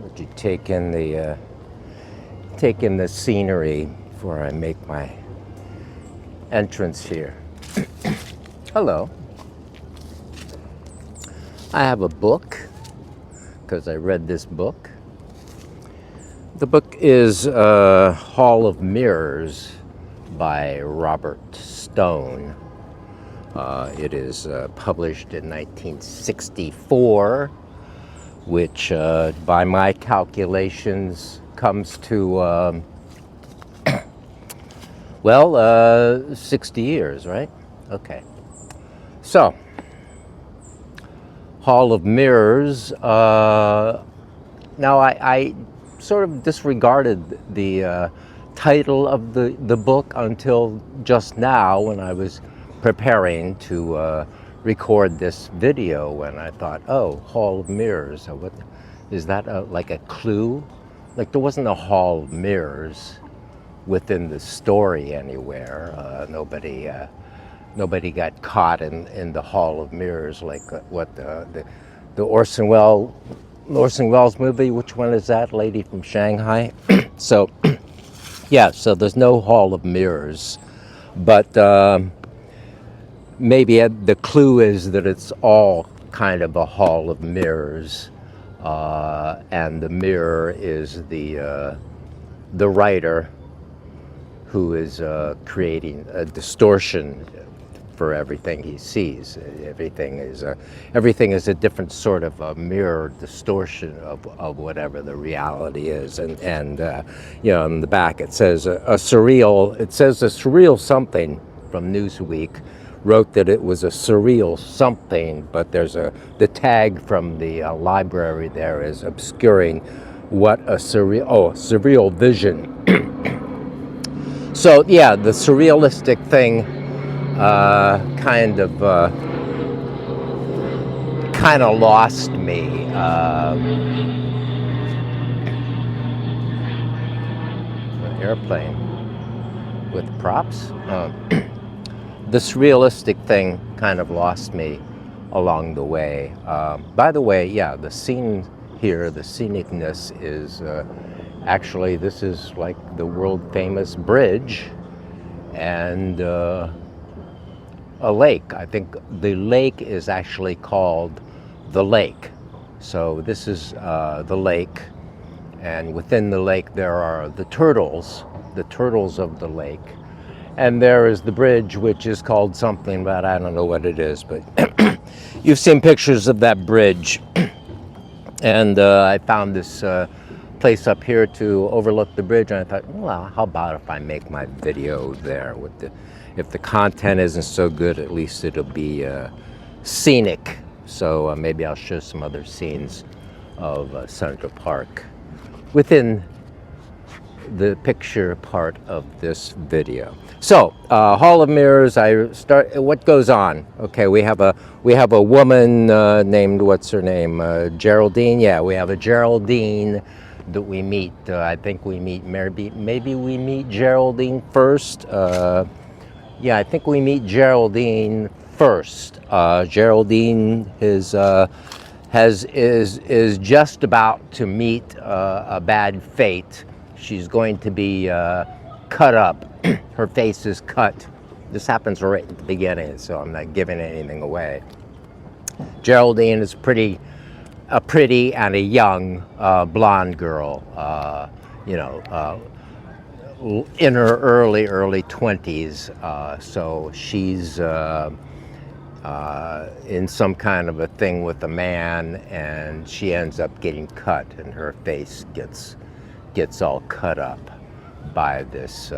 Would you take in the scenery before I make my entrance here? Hello. I have a book because I read this book. The book is Hall of Mirrors by Robert Stone. It is published in 1964, which by my calculations comes to, 60 years, right? Okay. So, Hall of Mirrors. Now, I sort of disregarded the title of the book until just now when I was preparing to record this video, when I thought, oh, Hall of Mirrors. So what is that, like a clue? Like, there wasn't a Hall of Mirrors within the story anywhere. Nobody got caught in the Hall of Mirrors, like what the Orson Welles movie. Which one is that? Lady from Shanghai. So yeah, so there's no Hall of Mirrors, but maybe the clue is that it's all kind of a Hall of Mirrors, and the mirror is the writer who is creating a distortion for everything he sees. Everything is a different sort of a mirror distortion of whatever the reality is. And in the back it says a surreal something from Newsweek wrote that it was a surreal something, but there's the tag from the library there is obscuring what a surreal vision. So yeah, the surrealistic thing kind of lost me. An airplane with props. The surrealistic thing kind of lost me along the way. By the way, yeah, the scene here, the scenicness is actually, this is like the world famous bridge and a lake. I think the lake is actually called the lake. So this is the lake, and within the lake there are the turtles of the lake. And there is the bridge, which is called something, but I don't know what it is, but you've seen pictures of that bridge. And I found this place up here to overlook the bridge, and I thought, well, how about if I make my video there? If the content isn't so good, at least it'll be scenic. So maybe I'll show some other scenes of Central Park within the picture part of this video. So Hall of Mirrors. What goes on? Okay, we have a woman named, what's her name? Geraldine. Yeah, we have a Geraldine that we meet. I think we meet maybe we meet Geraldine first. Yeah, I think we meet Geraldine first. Geraldine is just about to meet a bad fate. She's going to be cut up. Her face is cut. This happens right at the beginning, so I'm not giving anything away. Geraldine is a pretty and a young blonde girl, in her early 20s. So she's in some kind of a thing with a man, and she ends up getting cut, and her face gets all cut up by this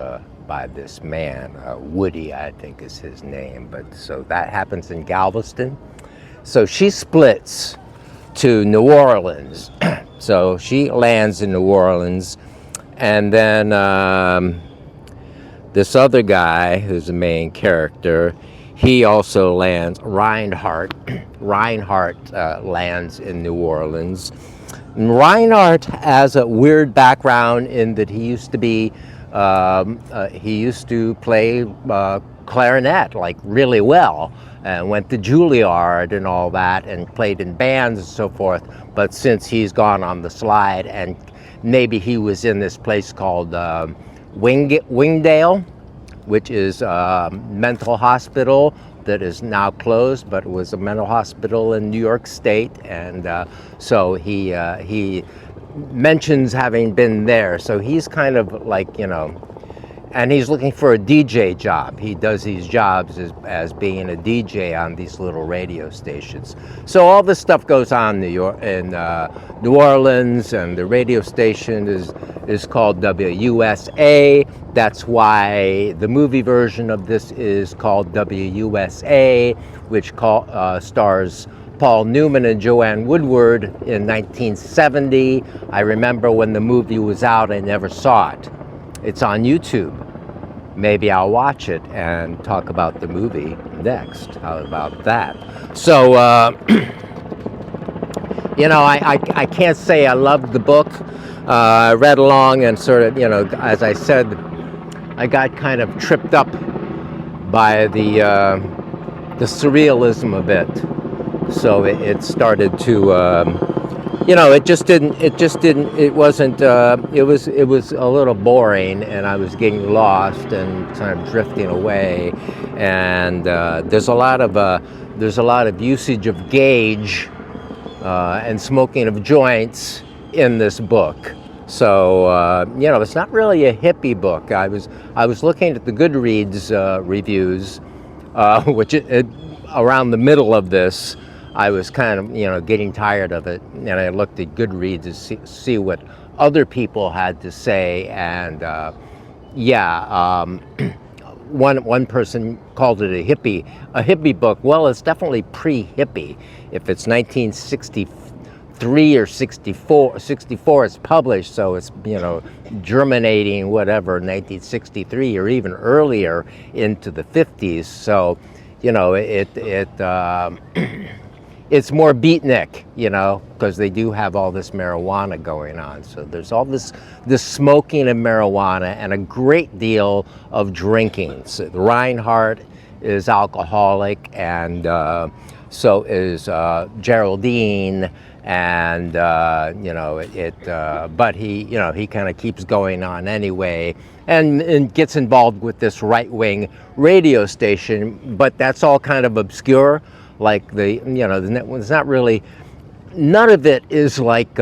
man. Woody, I think, is his name. But so that happens in Galveston. So she splits to New Orleans. So she lands in New Orleans, and then this other guy, who's the main character, he also lands. Reinhardt lands in New Orleans. And Reinhardt has a weird background in that he used to play clarinet, like, really well. and went to Juilliard and all that, and played in bands and so forth. But since he's gone on the slide, and maybe he was in this place called Wingdale, which is a mental hospital that is now closed, but it was a mental hospital in New York State, and so he mentions having been there. So he's kind of like, you know, and he's looking for a DJ job. He does these jobs as being a DJ on these little radio stations. So all this stuff goes on in New Orleans, and the radio station is called WUSA. That's why the movie version of this is called WUSA, which stars Paul Newman and Joanne Woodward in 1970. I remember when the movie was out, I never saw it. It's on YouTube. Maybe I'll watch it and talk about the movie next. How about that? So, you know, I can't say I loved the book. I read along and sort of, you know, as I said, I got kind of tripped up by the surrealism of it. So it started to, you know, it was a little boring, and I was getting lost and kind of drifting away. And there's a lot of usage of gauge and smoking of joints in this book. So you know, it's not really a hippie book. I was looking at the Goodreads reviews, which around the middle of this, I was kind of, you know, getting tired of it, and I looked at Goodreads to see what other people had to say, and one person called it a hippie book. Well, it's definitely pre-hippie. If it's 1963 or 64, it's published, so it's, you know, germinating whatever 1963 or even earlier into the 50s. So, you know, it's more beatnik, you know, because they do have all this marijuana going on. So there's all this smoking of marijuana and a great deal of drinking. So Reinhardt is alcoholic, and so is Geraldine, and you know, but he, you know, he kind of keeps going on anyway, and gets involved with this right-wing radio station. But that's all kind of obscure. Like the, you know, it's not really, none of it is like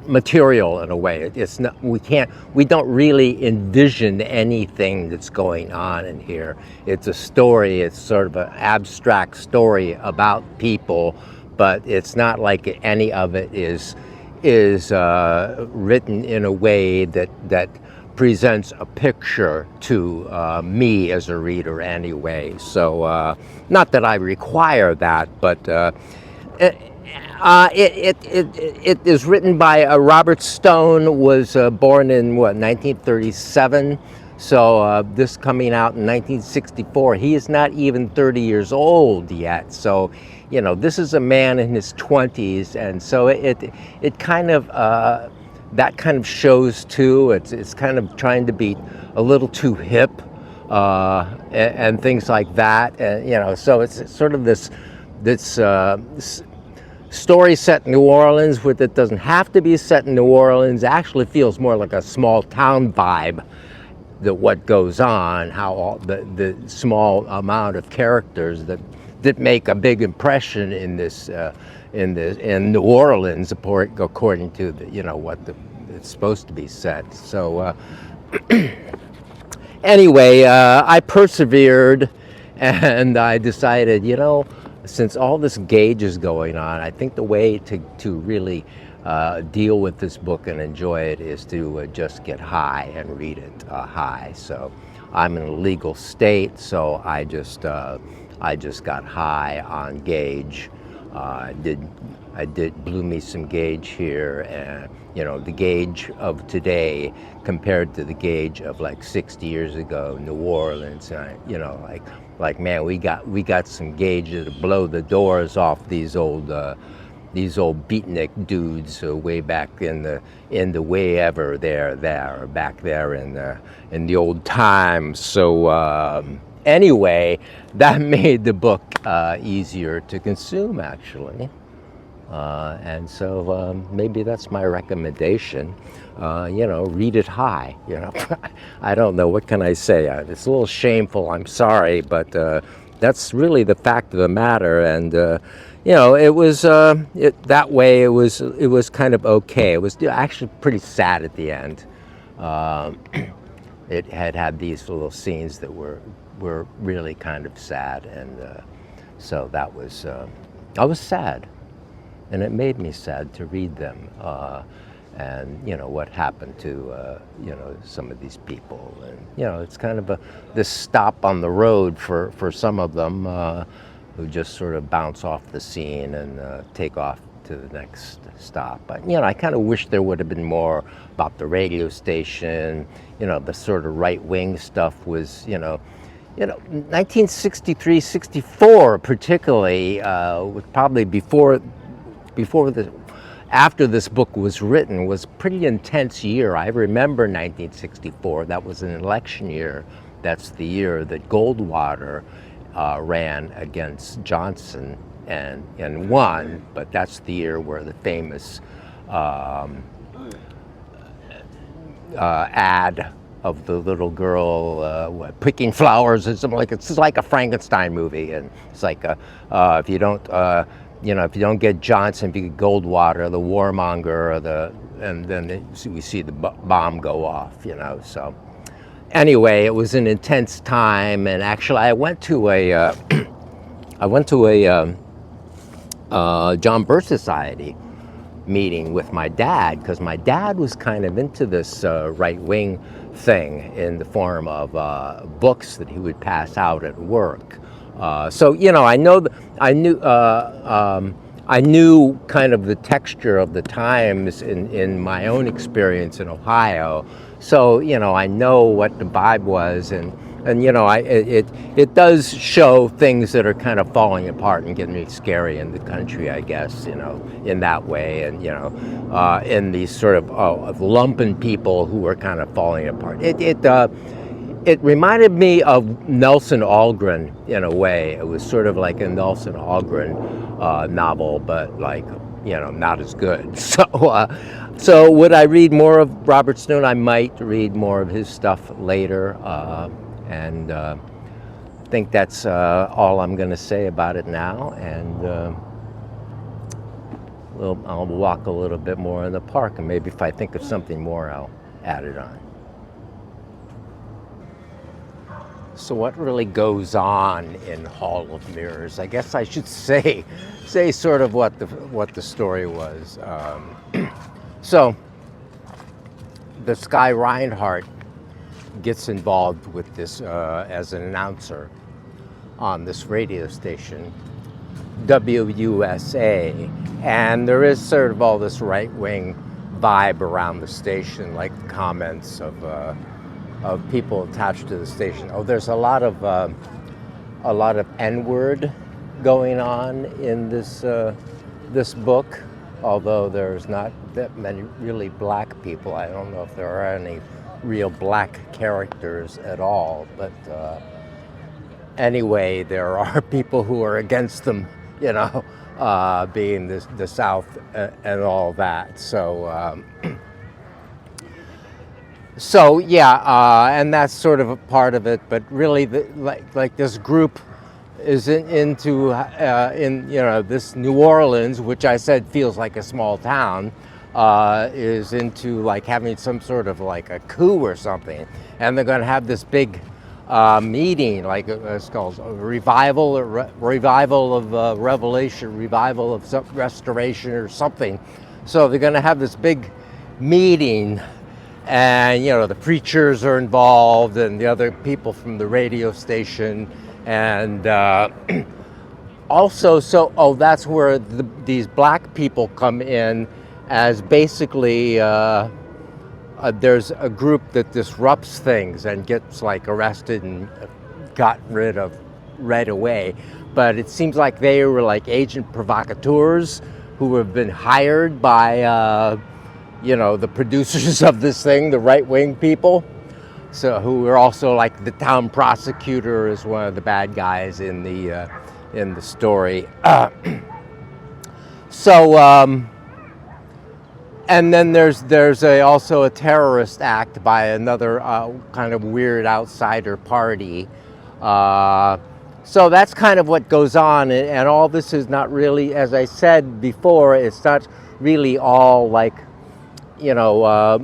material in a way. It's not, we don't really envision anything that's going on in here. It's a story, it's sort of an abstract story about people, but it's not like any of it is written in a way that presents a picture to me as a reader anyway. So not that I require that, but it is written by Robert Stone, was born in 1937. So this coming out in 1964. He is not even 30 years old yet. So, you know, this is a man in his 20s, and so it kind of that kind of shows too. It's kind of trying to be a little too hip and things like that. And, you know, so it's sort of this story set in New Orleans, with it doesn't have to be set in New Orleans. Actually feels more like a small town vibe. That what goes on, how all the small amount of characters that make a big impression in this. In New Orleans, according to the, you know, what it's supposed to be set. So anyway, I persevered, and I decided, you know, since all this gauge is going on, I think the way to really deal with this book and enjoy it is to just get high and read it high. So I'm in a legal state, so I just got high on gauge. I blew me some gauge here, and, you know, the gauge of today compared to the gauge of like 60 years ago, New Orleans, and you know, like man, we got some gauge to blow the doors off these old beatnik dudes way back in the way ever there back there in the old times. So anyway, that made the book easier to consume, actually. And so maybe that's my recommendation. Read it high. I don't know, what can I say? It's a little shameful, I'm sorry, but that's really the fact of the matter. And it was that way. It was kind of okay. It was actually pretty sad at the end. It had these little scenes that were really kind of sad, and so that was I was sad. And it made me sad to read them, and what happened to some of these people, and it's kind of this stop on the road for some of them who just sort of bounce off the scene and take off to the next stop. But I kind of wish there would have been more about the radio station. The sort of right-wing stuff was 1963, 64 particularly, was probably after this book was written, was a pretty intense year. I remember 1964, that was an election year. That's the year that Goldwater ran against Johnson and won, but that's the year where the famous ad of the little girl picking flowers or something, it's like a Frankenstein movie, and it's like if you don't if you don't get Johnson, if you get Goldwater, the warmonger, and then we see the bomb go off, So anyway, it was an intense time, and actually, I went to a John Birch Society meeting with my dad, because my dad was kind of into this right-wing thing in the form of books that he would pass out at work. So I knew kind of the texture of the times in my own experience in Ohio. So I know what the vibe was, and it does show things that are kind of falling apart and getting scary in the country, I guess, in that way, and in these sort of lumpen people who are kind of falling apart. It reminded me of Nelson Algren in a way. It was sort of like a Nelson Algren novel, but not as good. So would I read more of Robert Stone? I might read more of his stuff later, and I think that's all I'm going to say about it now. And I'll walk a little bit more in the park, and maybe if I think of something more, I'll add it on. So what really goes on in Hall of Mirrors? I guess I should say sort of what the story was. So this guy Reinhardt gets involved with this as an announcer on this radio station, WUSA, and there is sort of all this right-wing vibe around the station, like the comments of people attached to the station. Oh, there's a lot of N-word going on in this book, although there's not that many really black people. I don't know if there are any real black characters at all, but anyway, there are people who are against them, being the South and all that. So yeah, and that's sort of a part of it. But really, like this group is into this New Orleans, which I said feels like a small town, is into like having some sort of like a coup or something, and they're going to have this big meeting, like it's called a revival of revelation, revival of restoration or something. So they're going to have this big meeting. And the preachers are involved, and the other people from the radio station, and also, that's where these black people come in, as basically there's a group that disrupts things and gets like arrested and got rid of right away. But it seems like they were like agent provocateurs who have been hired by the producers of this thing, the right-wing people. so who are also like the town prosecutor is one of the bad guys in the story. So and then there's also a terrorist act by another kind of weird outsider party. So that's kind of what goes on, and all this is not really, as I said before, it's not really all like, you know,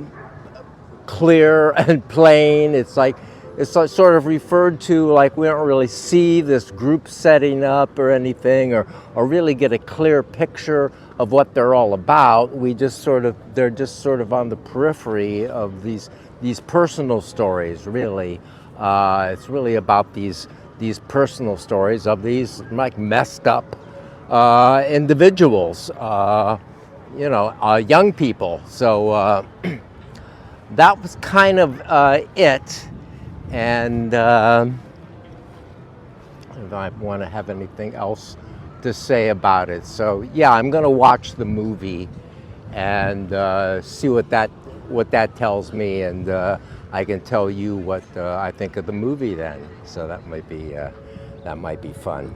clear and plain. It's like, it's sort of referred to like we don't really see this group setting up or anything, or really get a clear picture of what they're all about. We just sort of, they're just sort of on the periphery of these personal stories, really. It's really about these personal stories of these like messed up individuals, you know, young people. So that was kind of it. And I don't know if I want to have anything else to say about it. So yeah, I'm going to watch the movie and see what that tells me, and I can tell you what I think of the movie then. So that might be fun.